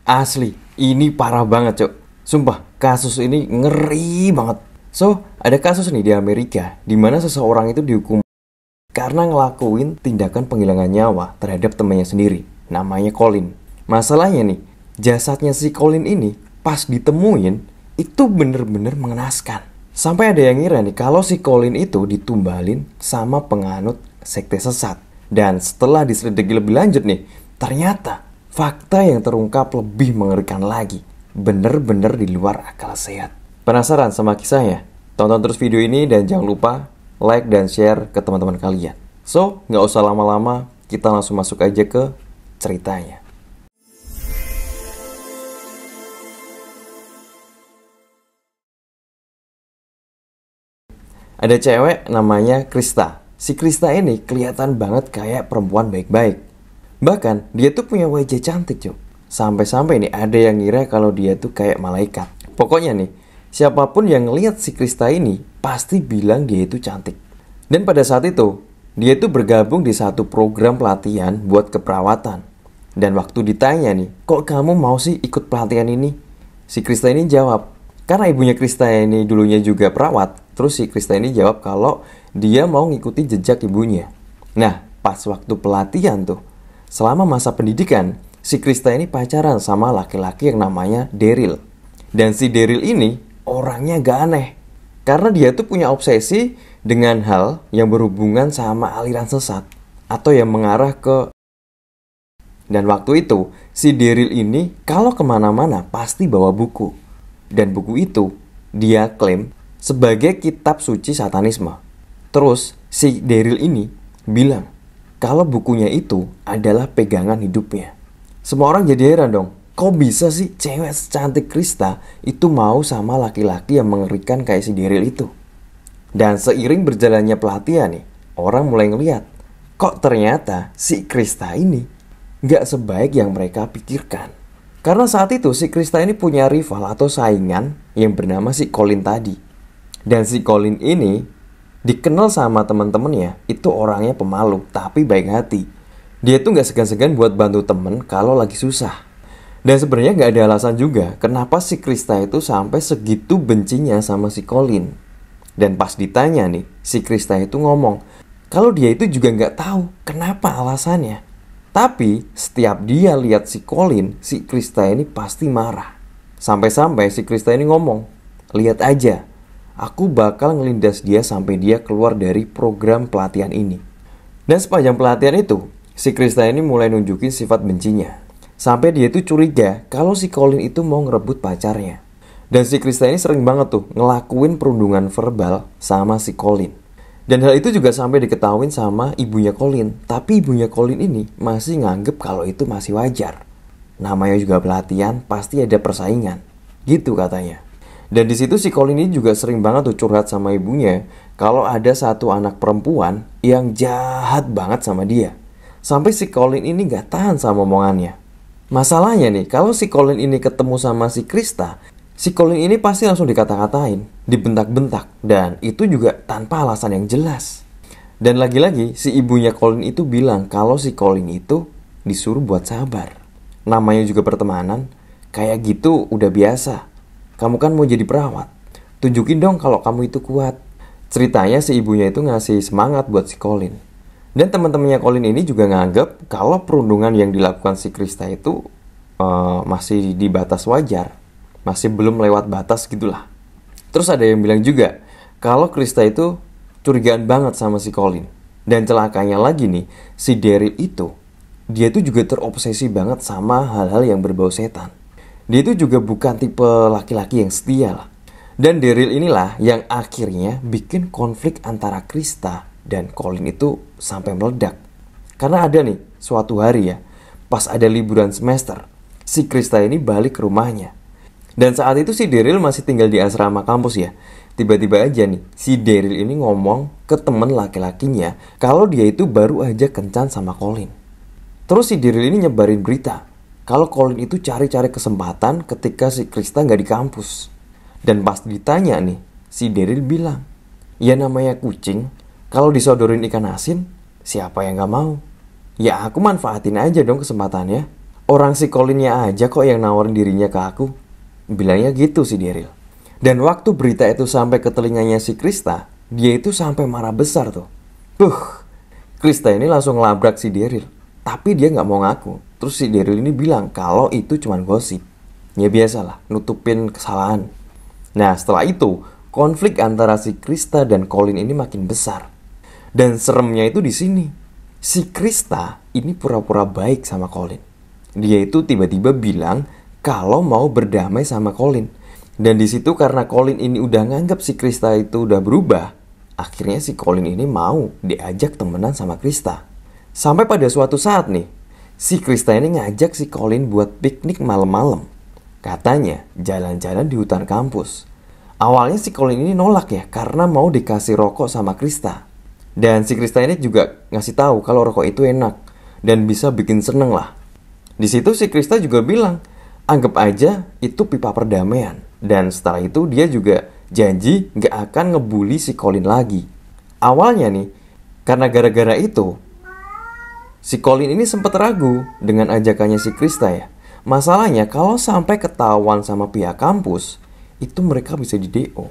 Asli, ini parah banget, Cok. Sumpah, kasus ini ngeri banget. So, ada kasus nih di Amerika, di mana seseorang itu dihukum karena ngelakuin tindakan penghilangan nyawa terhadap temannya sendiri. Namanya Colin. Masalahnya nih, jasadnya si Colin ini pas ditemuin, itu bener-bener mengenaskan. Sampai ada yang ngira nih, kalau si Colin itu ditumbalin sama penganut sekte sesat. Dan setelah diselidiki lebih lanjut nih, ternyata fakta yang terungkap lebih mengerikan lagi. Bener-bener di luar akal sehat. Penasaran sama kisahnya? Tonton terus video ini dan jangan lupa like dan share ke teman-teman kalian. So, nggak usah lama-lama, kita langsung masuk aja ke ceritanya. Ada cewek namanya Krista. Si Krista ini kelihatan banget kayak perempuan baik-baik. Bahkan dia tuh punya wajah cantik, Cuk. Sampai-sampai nih ada yang ngira kalau dia tuh kayak malaikat. Pokoknya nih, siapapun yang ngeliat si Krista ini pasti bilang dia itu cantik. Dan pada saat itu, dia tuh bergabung di satu program pelatihan buat keperawatan. Dan waktu ditanya nih, kok kamu mau sih ikut pelatihan ini? Si Krista ini jawab, karena ibunya Krista ini dulunya juga perawat. Terus si Krista ini jawab kalau dia mau ngikuti jejak ibunya. Nah, pas waktu pelatihan tuh, selama masa pendidikan, si Krista ini pacaran sama laki-laki yang namanya Daryl. Dan si Daryl ini orangnya gak aneh. Karena dia tuh punya obsesi dengan hal yang berhubungan sama aliran sesat. Atau yang mengarah ke... Dan waktu itu, si Daryl ini kalau kemana-mana pasti bawa buku. Dan buku itu dia klaim sebagai kitab suci satanisme. Terus si Daryl ini bilang kalau bukunya itu adalah pegangan hidupnya. Semua orang jadi heran dong. Kok bisa sih cewek secantik Krista itu mau sama laki-laki yang mengerikan kayak si Daryl itu? Dan seiring berjalannya pelatihan nih, orang mulai ngeliat, kok ternyata si Krista ini gak sebaik yang mereka pikirkan. Karena saat itu si Krista ini punya rival atau saingan yang bernama si Colin tadi. Dan si Colin ini dikenal sama teman-temannya itu orangnya pemalu tapi baik hati. Dia tuh gak segan-segan buat bantu temen kalau lagi susah. Dan sebenarnya gak ada alasan juga kenapa si Krista itu sampai segitu bencinya sama si Colin. Dan pas ditanya nih, si Krista itu ngomong kalau dia itu juga gak tahu kenapa alasannya. Tapi setiap dia lihat si Colin, si Krista ini pasti marah. Sampai-sampai si Krista ini ngomong, lihat aja, aku bakal ngelindas dia sampai dia keluar dari program pelatihan ini. Dan sepanjang pelatihan itu, si Krista ini mulai nunjukin sifat bencinya. Sampai dia itu curiga kalau si Colin itu mau ngerebut pacarnya. Dan si Krista ini sering banget tuh ngelakuin perundungan verbal sama si Colin. Dan hal itu juga sampai diketahuin sama ibunya Colin. Tapi ibunya Colin ini masih nganggep kalau itu masih wajar. Namanya juga pelatihan, pasti ada persaingan. Gitu katanya. Dan di situ si Colin ini juga sering banget tuh curhat sama ibunya kalau ada satu anak perempuan yang jahat banget sama dia. Sampai si Colin ini gak tahan sama omongannya. Masalahnya nih, kalau si Colin ini ketemu sama si Krista, si Colin ini pasti langsung dikata-katain, dibentak-bentak, dan itu juga tanpa alasan yang jelas. Dan lagi-lagi si ibunya Colin itu bilang kalau si Colin itu disuruh buat sabar. Namanya juga pertemanan, kayak gitu udah biasa. Kamu kan mau jadi perawat, tunjukin dong kalau kamu itu kuat. Ceritanya si ibunya itu ngasih semangat buat si Colin. Dan teman-temannya Colin ini juga nganggep kalau perundungan yang dilakukan si Krista itu masih di batas wajar. Masih belum lewat batas gitulah. Terus ada yang bilang juga kalau Krista itu curigaan banget sama si Colin. Dan celakanya lagi nih, si Daryl itu dia tuh juga terobsesi banget sama hal-hal yang berbau setan. Dia itu juga bukan tipe laki-laki yang setia lah. Dan Daryl inilah yang akhirnya bikin konflik antara Krista dan Colin itu sampai meledak. Karena ada nih suatu hari ya, pas ada liburan semester, si Krista ini balik ke rumahnya. Dan saat itu si Daryl masih tinggal di asrama kampus ya. Tiba-tiba aja nih, si Daryl ini ngomong ke temen laki-lakinya kalau dia itu baru aja kencan sama Colin. Terus si Daryl ini nyebarin berita kalau Colin itu cari-cari kesempatan ketika si Krista gak di kampus. Dan pas ditanya nih, si Daryl bilang, ya namanya kucing, kalau disodorin ikan asin, siapa yang gak mau? Ya aku manfaatin aja dong kesempatannya. Orang si Colinnya aja kok yang nawarin dirinya ke aku. Bilangnya gitu si Daryl. Dan waktu berita itu sampai ke telinganya si Krista, dia itu sampai marah besar tuh. Krista ini langsung ngelabrak si Daryl. Tapi dia gak mau ngaku. Terus si Daryl ini bilang kalau itu cuma gosip. Ya biasalah, nutupin kesalahan. Nah setelah itu, konflik antara si Krista dan Colin ini makin besar. Dan seremnya itu di sini. Si Krista ini pura-pura baik sama Colin. Dia itu tiba-tiba bilang kalau mau berdamai sama Colin. Dan di situ karena Colin ini udah nganggap si Krista itu udah berubah, akhirnya si Colin ini mau diajak temenan sama Krista. Sampai pada suatu saat nih, si Krista ini ngajak si Colin buat piknik malam-malam. Katanya jalan-jalan di hutan kampus. Awalnya si Colin ini nolak ya karena mau dikasih rokok sama Krista. Dan si Krista ini juga ngasih tahu kalau rokok itu enak dan bisa bikin seneng lah. Di situ si Krista juga bilang, anggap aja itu pipa perdamaian. Dan setelah itu dia juga janji gak akan ngebully si Colin lagi. Awalnya nih, karena gara-gara itu, si Colin ini sempat ragu dengan ajakannya si Krista ya. Masalahnya kalau sampai ketahuan sama pihak kampus, itu mereka bisa di DO.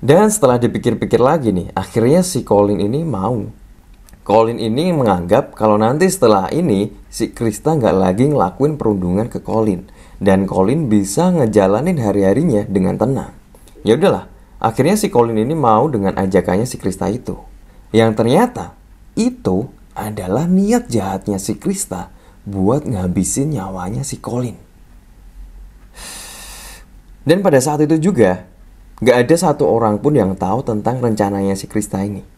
Dan setelah dipikir-pikir lagi nih, akhirnya si Colin ini mau. Colin ini menganggap kalau nanti setelah ini si Krista gak lagi ngelakuin perundungan ke Colin. Dan Colin bisa ngejalanin hari-harinya dengan tenang. Ya udahlah, akhirnya si Colin ini mau dengan ajakannya si Krista itu. Yang ternyata itu adalah niat jahatnya si Krista buat ngabisin nyawanya si Colin. Dan pada saat itu juga gak ada satu orang pun yang tahu tentang rencananya si Krista ini.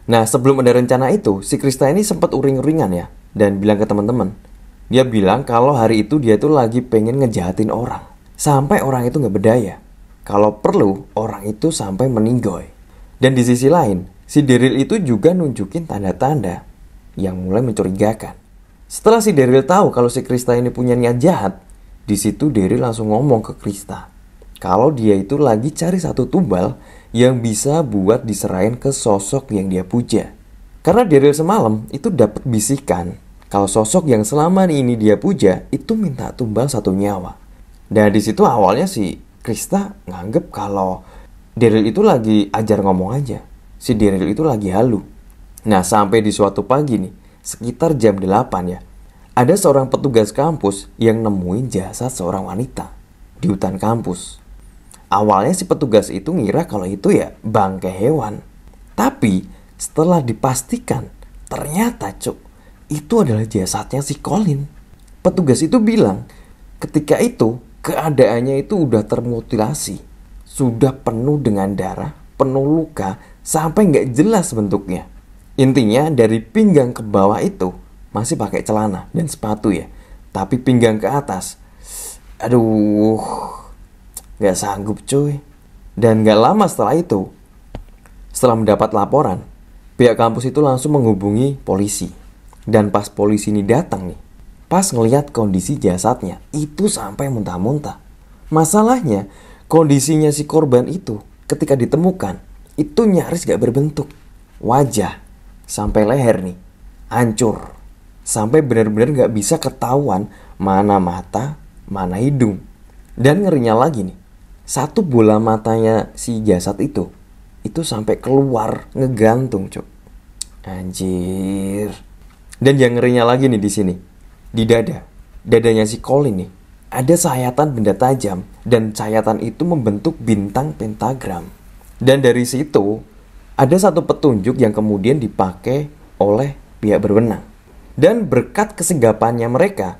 Nah sebelum ada rencana itu, si Krista ini sempat uring-uringan ya. Dan bilang ke teman-teman. Dia bilang kalau hari itu dia tuh lagi pengen ngejahatin orang. Sampai orang itu gak berdaya. Kalau perlu, orang itu sampai meninggoy. Dan di sisi lain, si Daryl itu juga nunjukin tanda-tanda yang mulai mencurigakan. Setelah si Daryl tahu kalau si Krista ini punya niat jahat, di situ Daryl langsung ngomong ke Krista kalau dia itu lagi cari satu tumbal yang bisa buat diserahin ke sosok yang dia puja. Karena Daryl semalam itu dapat bisikan kalau sosok yang selama ini dia puja itu minta tumbal satu nyawa. Dan di situ awalnya si Krista nganggep kalau Daryl itu lagi ajar ngomong aja. Si Daryl itu lagi halu. Nah sampai di suatu pagi nih, sekitar jam 8 ya, ada seorang petugas kampus yang nemuin jasad seorang wanita di hutan kampus. Awalnya si petugas itu ngira kalau itu ya bangkai hewan. Tapi setelah dipastikan, ternyata itu adalah jasadnya si Colin. Petugas itu bilang ketika itu keadaannya itu udah termutilasi. Sudah penuh dengan darah, penuh luka, sampai gak jelas bentuknya. Intinya dari pinggang ke bawah itu masih pakai celana dan sepatu ya. Tapi pinggang ke atas, aduh, gak sanggup cuy. Dan gak lama setelah itu, setelah mendapat laporan, pihak kampus itu langsung menghubungi polisi. Dan pas polisi ini datang nih, pas ngelihat kondisi jasadnya, itu sampai muntah-muntah. Masalahnya, kondisinya si korban itu ketika ditemukan, itu nyaris gak berbentuk. Wajah sampai leher nih, hancur. Sampai benar-benar gak bisa ketahuan mana mata, mana hidung. Dan ngerinya lagi nih, satu bola matanya si jasad itu sampai keluar ngegantung cok. Anjir. Dan yang ngerinya lagi nih di sini, di dadanya si Colin nih, ada sayatan benda tajam dan sayatan itu membentuk bintang pentagram. Dan dari situ ada satu petunjuk yang kemudian dipakai oleh pihak berwenang. Dan berkat kesegapannya mereka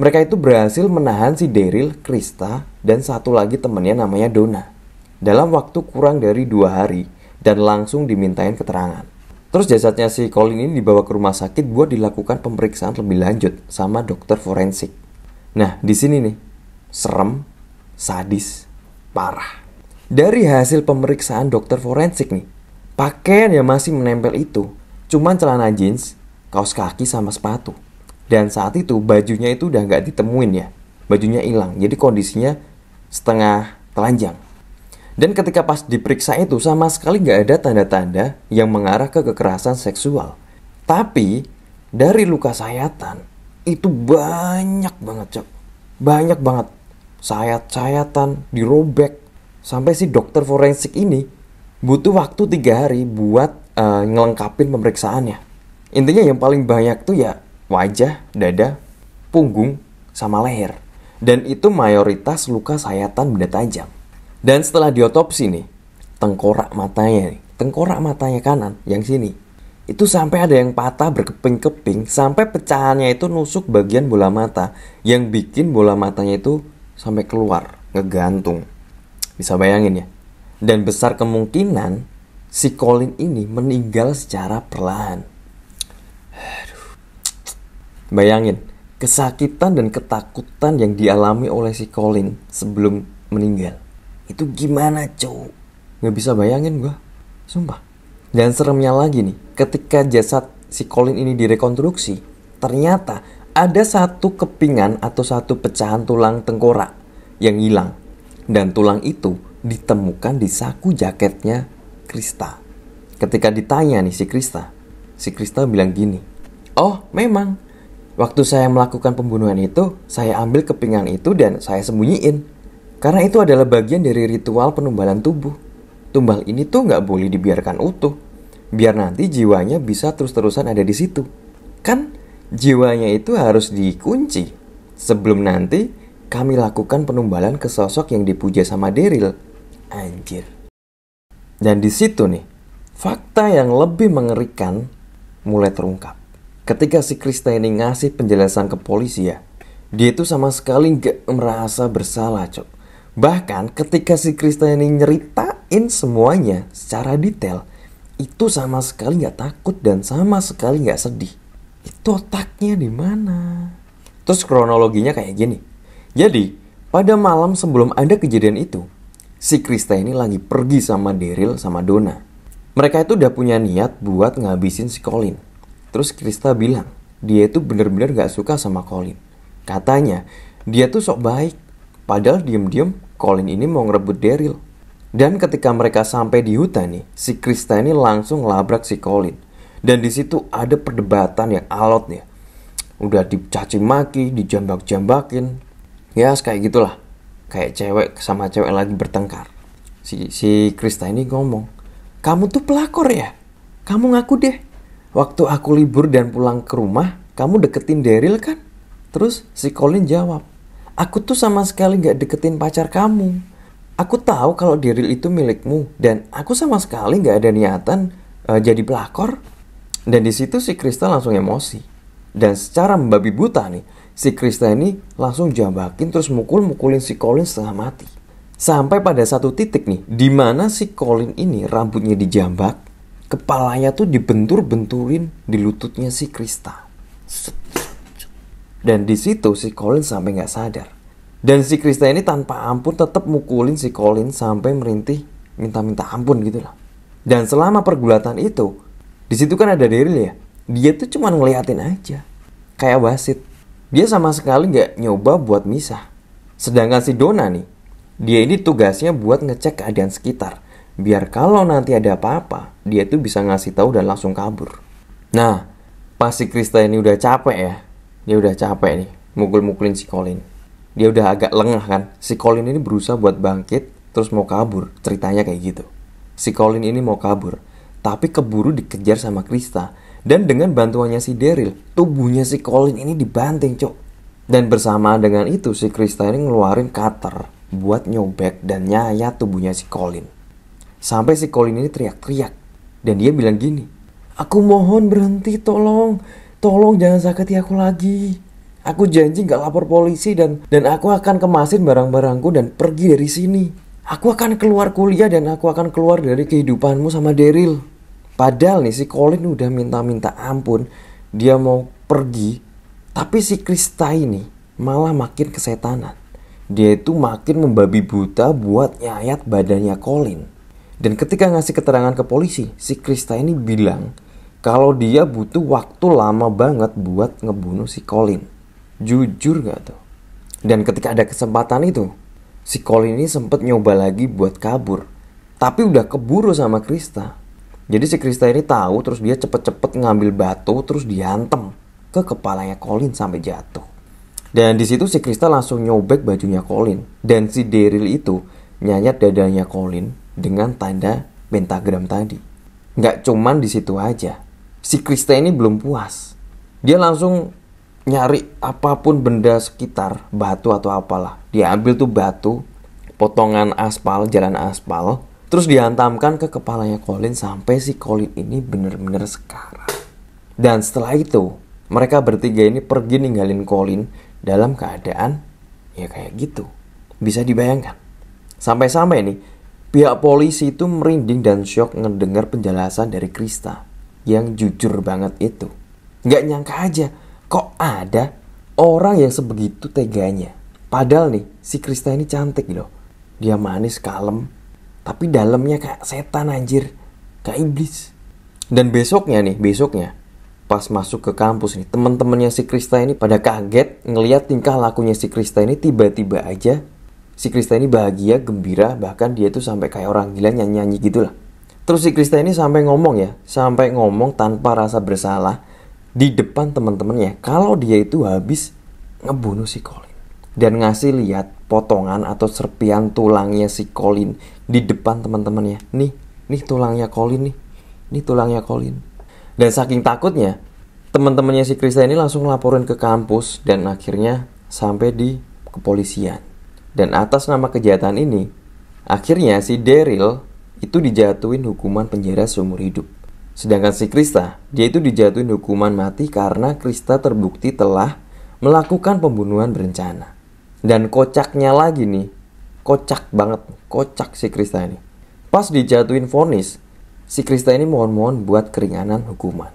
itu berhasil menahan si Daryl, Krista, dan satu lagi temennya namanya Donna dalam waktu kurang dari 2 hari dan langsung dimintain keterangan. Terus jasadnya si Colin ini dibawa ke rumah sakit buat dilakukan pemeriksaan lebih lanjut sama dokter forensik. Nah, di sini nih, serem, sadis, parah. Dari hasil pemeriksaan dokter forensik nih, pakaian yang masih menempel itu cuman celana jeans, kaos kaki sama sepatu. Dan saat itu bajunya itu udah nggak ditemuin ya, bajunya hilang. Jadi kondisinya setengah telanjang. Dan ketika pas diperiksa itu sama sekali gak ada tanda-tanda yang mengarah ke kekerasan seksual. Tapi dari luka sayatan itu banyak banget, Cok. Banyak banget. Sayat-sayatan, dirobek. Sampai si dokter forensik ini butuh waktu 3 hari buat ngelengkapin pemeriksaannya. Intinya yang paling banyak tuh ya wajah, dada, punggung, sama leher. Dan itu mayoritas luka sayatan benda tajam. Dan setelah diotopsi nih, tengkorak matanya kanan yang sini, itu sampai ada yang patah berkeping-keping, sampai pecahannya itu nusuk bagian bola mata, yang bikin bola matanya itu sampai keluar, ngegantung. Bisa bayangin ya. Dan besar kemungkinan si Colin ini meninggal secara perlahan. Bayangin kesakitan dan ketakutan yang dialami oleh si Colin sebelum meninggal. Itu gimana, cowok? Gak bisa bayangin gue, sumpah. Dan seremnya lagi nih, ketika jasad si Colin ini direkonstruksi, ternyata ada satu kepingan atau satu pecahan tulang tengkorak yang hilang. Dan tulang itu ditemukan di saku jaketnya Krista. Ketika ditanya nih si Krista bilang gini, "Oh memang, waktu saya melakukan pembunuhan itu, saya ambil kepingan itu dan saya sembunyiin. Karena itu adalah bagian dari ritual penumbalan tubuh. Tumbal ini tuh gak boleh dibiarkan utuh, biar nanti jiwanya bisa terus-terusan ada di situ. Kan jiwanya itu harus dikunci sebelum nanti kami lakukan penumbalan ke sosok yang dipuja sama Daryl." Anjir. Dan di situ nih, fakta yang lebih mengerikan mulai terungkap. Ketika si Krista ini ngasih penjelasan ke polisi ya, dia itu sama sekali gak merasa bersalah, cok. Bahkan ketika si Krista ini nyeritain semuanya secara detail, itu sama sekali gak takut dan sama sekali gak sedih. Itu otaknya di mana? Terus kronologinya kayak gini. Jadi, pada malam sebelum ada kejadian itu, si Krista ini lagi pergi sama Daryl sama Donna. Mereka itu udah punya niat buat ngabisin si Colin. Terus Krista bilang, dia itu bener-bener gak suka sama Colin. Katanya, dia tuh sok baik. Padahal diem-diem Colin ini mau ngerebut Daryl. Dan ketika mereka sampai di hutan nih, si Krista ini langsung ngelabrak si Colin. Dan di situ ada perdebatan yang alot nih. Udah dicaci maki, dijambak-jambakin. Ya kayak gitulah. Kayak cewek sama cewek lagi bertengkar. Si Krista ini ngomong, "Kamu tuh pelakor ya? Kamu ngaku deh. Waktu aku libur dan pulang ke rumah, kamu deketin Daryl kan?" Terus si Colin jawab, "Aku tuh sama sekali gak deketin pacar kamu. Aku tahu kalau Daryl itu milikmu dan aku sama sekali gak ada niatan jadi pelakor." Dan di situ si Krista langsung emosi. Dan secara membabi buta nih, si Krista ini langsung jambakin terus mukulin si Colin setengah mati. Sampai pada satu titik nih, di mana si Colin ini rambutnya dijambak, kepalanya tuh dibentur-benturin di lututnya si Krista. Dan di situ si Colin sampai nggak sadar. Dan si Krista ini tanpa ampun tetap mukulin si Colin sampai merintih minta-minta ampun gitu lah. Dan selama pergulatan itu, di situ kan ada Daryl ya. Dia tuh cuma ngeliatin aja, kayak wasit. Dia sama sekali nggak nyoba buat misah. Sedangkan si Donna nih, dia ini tugasnya buat ngecek keadaan sekitar, biar kalau nanti ada apa-apa, dia tuh bisa ngasih tahu dan langsung kabur. Nah, pas si Krista ini udah capek ya, dia udah capek nih, mukul-mukulin si Colin. Dia udah agak lengah kan. Si Colin ini berusaha buat bangkit, terus mau kabur. Ceritanya kayak gitu. Si Colin ini mau kabur, tapi keburu dikejar sama Krista. Dan dengan bantuannya si Daryl, tubuhnya si Colin ini dibanting, cok. Dan bersamaan dengan itu, si Krista ini ngeluarin cutter buat nyobek dan nyayat tubuhnya si Colin. Sampai si Colin ini teriak-teriak. Dan dia bilang gini, "Aku mohon berhenti, tolong. Tolong jangan sakiti aku lagi. Aku janji gak lapor polisi dan aku akan kemasin barang-barangku dan pergi dari sini. Aku akan keluar kuliah dan aku akan keluar dari kehidupanmu sama Daryl." Padahal nih si Colin udah minta-minta ampun, dia mau pergi. Tapi si Krista ini malah makin kesetanan. Dia itu makin membabi buta buat nyayat badannya Colin. Dan ketika ngasih keterangan ke polisi, si Krista ini bilang kalau dia butuh waktu lama banget buat ngebunuh si Colin. Jujur gak tuh? Dan ketika ada kesempatan itu, si Colin ini sempet nyoba lagi buat kabur. Tapi udah keburu sama Krista. Jadi si Krista ini tahu, terus dia cepet-cepet ngambil batu terus diantem. ke kepalanya Colin sampai jatuh. Dan di situ si Krista langsung nyobek bajunya Colin, dan si Daryl itu nyayat dadanya Colin dengan tanda pentagram tadi. Nggak cuman di situ aja, si Krista ini belum puas. Dia langsung nyari apapun benda sekitar, batu atau apalah. Dia ambil tuh batu, potongan aspal, jalan aspal, terus dihantamkan ke kepalanya Colin sampai si Colin ini bener-bener sekarat. Dan setelah itu, mereka bertiga ini pergi ninggalin Colin dalam keadaan ya kayak gitu. Bisa dibayangkan. Sampai-sampai nih, pihak polisi itu merinding dan syok ngedengar penjelasan dari Krista yang jujur banget itu. Nggak nyangka aja, kok ada orang yang sebegitu teganya. Padahal nih, si Krista ini cantik loh. Dia manis, kalem, tapi dalamnya kayak setan anjir, kayak iblis. Dan besoknya, pas masuk ke kampus nih, teman-temannya si Krista ini pada kaget ngelihat tingkah lakunya si Krista ini. Tiba-tiba aja si Krista ini bahagia, gembira, bahkan dia tuh sampai kayak orang gila nyanyi-nyanyi gitulah. Terus si Krista ini sampai ngomong tanpa rasa bersalah di depan teman-temannya kalau dia itu habis ngebunuh si Colin, dan ngasih lihat potongan atau serpian tulangnya si Colin di depan teman-temannya. Nih tulangnya Colin nih. Ini tulangnya Colin. Dan saking takutnya, teman-temannya si Krista ini langsung laporin ke kampus dan akhirnya sampai di kepolisian. Dan atas nama kejahatan ini, akhirnya si Daryl itu dijatuhin hukuman penjara seumur hidup. Sedangkan si Krista, dia itu dijatuhin hukuman mati karena Krista terbukti telah melakukan pembunuhan berencana. Dan kocaknya lagi nih, kocak banget, kocak si Krista ini. Pas dijatuhin vonis, si Krista ini mohon-mohon buat keringanan hukuman.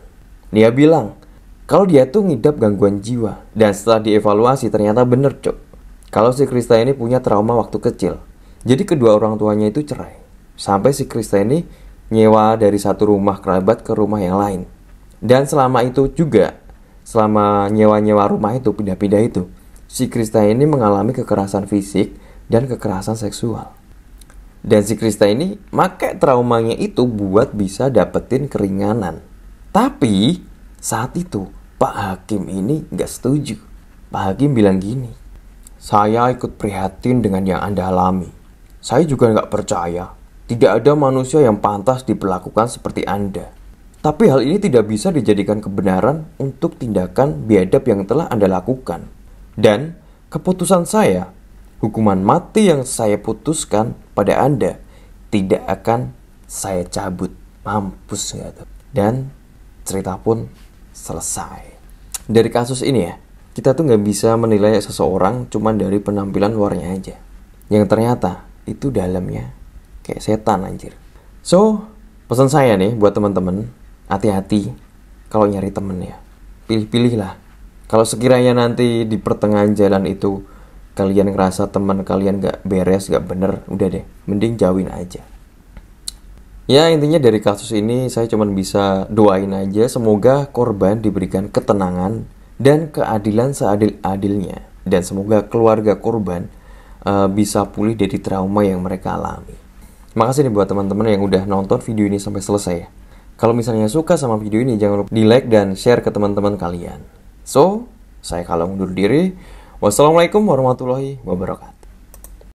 Dia bilang kalau dia tuh ngidap gangguan jiwa, dan setelah dievaluasi ternyata bener cok. Kalau si Krista ini punya trauma waktu kecil. Jadi kedua orang tuanya itu cerai. Sampai si Krista ini nyewa dari satu rumah kerabat ke rumah yang lain. Dan selama itu juga, selama nyewa-nyewa rumah itu, pindah-pindah itu, si Krista ini mengalami kekerasan fisik dan kekerasan seksual. Dan si Krista ini pakai traumanya itu buat bisa dapetin keringanan. Tapi saat itu Pak Hakim ini gak setuju. Pak Hakim bilang gini, "Saya ikut prihatin dengan yang Anda alami. Saya juga gak percaya tidak ada manusia yang pantas diperlakukan seperti Anda. Tapi hal ini tidak bisa dijadikan kebenaran untuk tindakan biadab yang telah Anda lakukan. Dan keputusan saya, hukuman mati yang saya putuskan pada Anda tidak akan saya cabut." Mampus gak tuh? Dan cerita pun selesai. Dari kasus ini ya, kita tuh gak bisa menilai seseorang cuma dari penampilan luarnya aja, yang ternyata itu dalamnya kayak setan anjir. So, pesan saya nih buat teman-teman, hati-hati kalau nyari temen ya. Pilih-pilih lah. Kalau sekiranya nanti di pertengahan jalan itu kalian ngerasa teman kalian gak beres, gak bener, udah deh, mending jauhin aja. Ya intinya dari kasus ini saya cuma bisa doain aja semoga korban diberikan ketenangan dan keadilan seadil-adilnya. Dan semoga keluarga korban bisa pulih dari trauma yang mereka alami. Makasih nih buat teman-teman yang udah nonton video ini sampai selesai ya. Kalau misalnya suka sama video ini jangan lupa di like dan share ke teman-teman kalian. So, saya kalau undur diri. Wassalamualaikum warahmatullahi wabarakatuh.